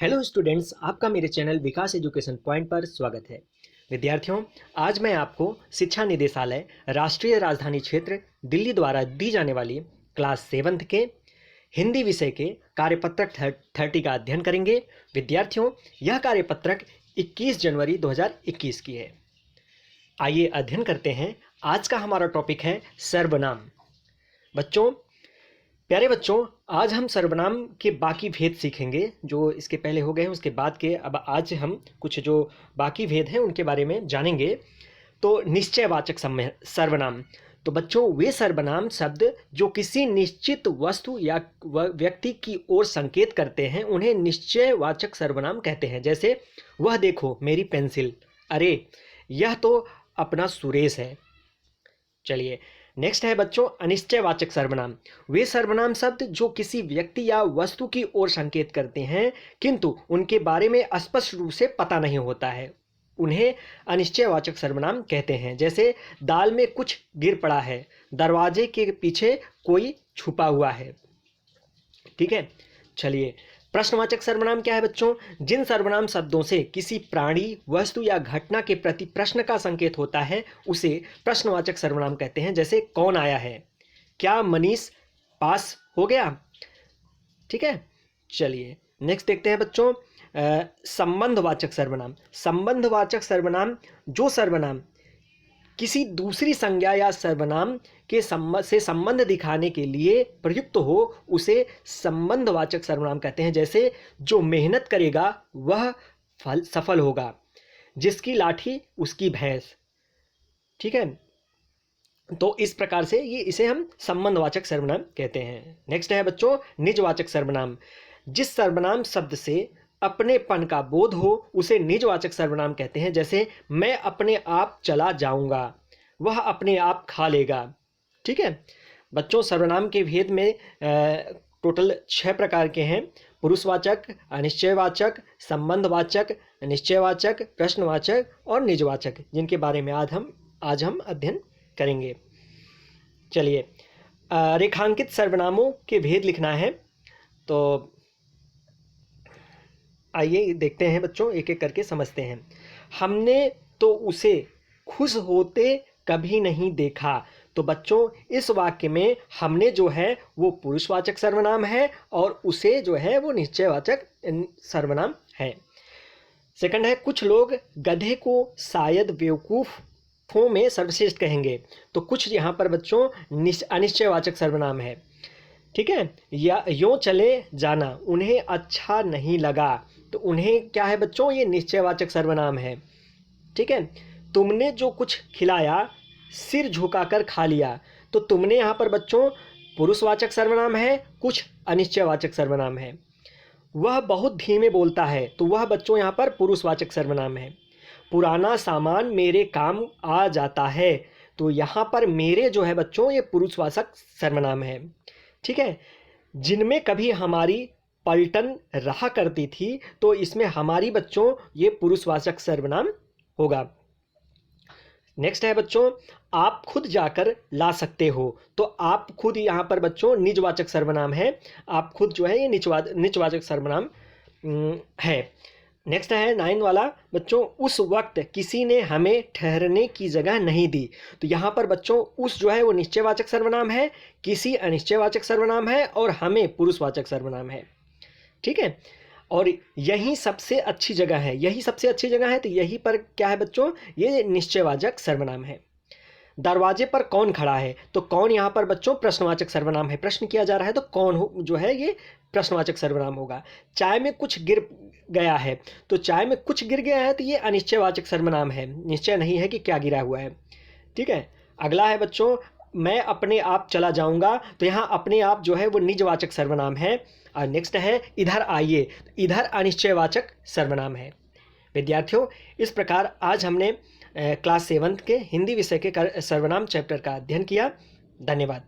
Hello students, आपका मेरे channel विकास education point पर स्वागत है। विद्यार्थियों, आज मैं आपको शिक्षा निदेशालय राष्ट्रीय राजधानी क्षेत्र दिल्ली द्वारा दी जाने वाली क्लास 7th के हिंदी विषय के कार्यपत्रक 30 का अध्ययन करेंगे। विद्यार्थियों, यह कार्यपत्रक 21 जनवरी 2021 की है। आइए अध्ययन करते हैं। आज का हमारा टॉपिक है सर्वनाम। प्यारे बच्चों, आज हम सर्वनाम के बाकी भेद सीखेंगे। जो इसके पहले हो गए हैं उसके बाद के, अब आज हम कुछ जो बाकी भेद हैं उनके बारे में जानेंगे। तो निश्चयवाचक सर्वनाम, तो बच्चों वे सर्वनाम शब्द जो किसी निश्चित वस्तु या व्यक्ति की ओर संकेत करते हैं उन्हें निश्चयवाचक सर्वनाम कहते हैं। जैसे वह देखो मेरी पेंसिल, अरे यह तो अपना सुरेश है। चलिए नेक्स्ट है बच्चों अनिश्चयवाचक सर्वनाम। वे सर्वनाम शब्द जो किसी व्यक्ति या वस्तु की ओर संकेत करते हैं किंतु उनके बारे में स्पष्ट रूप से पता नहीं होता है, उन्हें अनिश्चयवाचक सर्वनाम कहते हैं। जैसे दाल में कुछ गिर पड़ा है, दरवाजे के पीछे कोई छुपा हुआ है। ठीक है। चलिए प्रश्नवाचक सर्वनाम क्या है बच्चों? जिन सर्वनाम शब्दों से किसी प्राणी, वस्तु या घटना के प्रति प्रश्न का संकेत होता है उसे प्रश्नवाचक सर्वनाम कहते हैं। जैसे कौन आया है, क्या मनीष पास हो गया। ठीक है। चलिए नेक्स्ट देखते हैं बच्चों संबंधवाचक सर्वनाम। संबंधवाचक सर्वनाम जो सर्वनाम किसी दूसरी संज्ञा या सर्वनाम के से संबंध दिखाने के लिए प्रयुक्त हो उसे संबंधवाचक सर्वनाम कहते हैं। जैसे जो मेहनत करेगा वह सफल होगा, जिसकी लाठी उसकी भैंस। ठीक है। तो इस प्रकार से इसे हम संबंधवाचक सर्वनाम कहते हैं। नेक्स्ट है बच्चों निजवाचक सर्वनाम। जिस सर्वनाम शब्द से अपनेपन का बोध हो उसे निजवाचक सर्वनाम कहते हैं। जैसे मैं अपने आप चला जाऊंगा, वह अपने आप खा लेगा। ठीक है बच्चों, सर्वनाम के भेद में टोटल 6 प्रकार के हैं। पुरुषवाचक, अनिश्चयवाचक, संबंधवाचक, निश्चयवाचक, प्रश्नवाचक और निजवाचक, जिनके बारे में आज हम अध्ययन करेंगे। चलिए रेखांकित सर्वनामों के भेद लिखना है, तो आइए देखते हैं बच्चों, एक एक करके समझते हैं। हमने तो उसे खुश होते कभी नहीं देखा। तो बच्चों इस वाक्य में हमने जो है वो पुरुषवाचक सर्वनाम है और उसे जो है वो निश्चयवाचक सर्वनाम है। सेकंड है कुछ लोग गधे को शायद बेवकूफ़ों में सर्वश्रेष्ठ कहेंगे। तो कुछ यहाँ पर बच्चों अनिश्चयवाचक सर्वनाम है। ठीक है। या यूँ चले जाना उन्हें अच्छा नहीं लगा, तो उन्हें क्या है बच्चों, ये निश्चयवाचक सर्वनाम है। ठीक है। तुमने जो कुछ खिलाया सिर झुकाकर खा लिया, तो तुमने यहाँ पर बच्चों पुरुषवाचक सर्वनाम है, कुछ अनिश्चयवाचक सर्वनाम है। वह बहुत धीमे बोलता है, तो वह बच्चों यहाँ पर पुरुषवाचक सर्वनाम है। पुराना सामान मेरे काम आ जाता है, तो यहाँ पर मेरे जो है बच्चों ये पुरुषवाचक सर्वनाम है। ठीक है। जिनमें कभी हमारी पलटन रहा करती थी, तो इसमें हमारी बच्चों ये पुरुषवाचक सर्वनाम होगा। नेक्स्ट है बच्चों आप खुद जाकर ला सकते हो, तो आप खुद यहाँ पर बच्चों निजवाचक सर्वनाम है। आप खुद जो है ये निजवाचक सर्वनाम है। नेक्स्ट है 9 वाला बच्चों उस वक्त किसी ने हमें ठहरने की जगह नहीं दी। तो यहाँ पर बच्चों उस जो है वो निश्चयवाचक सर्वनाम है, किसी अनिश्चयवाचक सर्वनाम है और हमें पुरुषवाचक सर्वनाम है। ठीक है। और यही सबसे अच्छी जगह है, यही सबसे अच्छी जगह है, तो यही पर क्या है बच्चों, ये निश्चयवाचक सर्वनाम है। दरवाजे पर कौन खड़ा है, तो कौन यहाँ पर बच्चों प्रश्नवाचक सर्वनाम है। प्रश्न किया जा रहा है तो कौन जो है ये प्रश्नवाचक सर्वनाम होगा। चाय में कुछ गिर गया है, तो चाय में कुछ गिर गया है तो ये अनिश्चयवाचक सर्वनाम है, निश्चय नहीं है कि क्या गिरा हुआ है। ठीक है। अगला है बच्चों मैं अपने आप चला जाऊंगा, तो यहाँ अपने आप जो है वो निजवाचक सर्वनाम है। और नेक्स्ट है इधर आइए, इधर अनिश्चयवाचक सर्वनाम है। विद्यार्थियों इस प्रकार आज हमने क्लास 7 के हिंदी विषय के सर्वनाम चैप्टर का अध्ययन किया। धन्यवाद।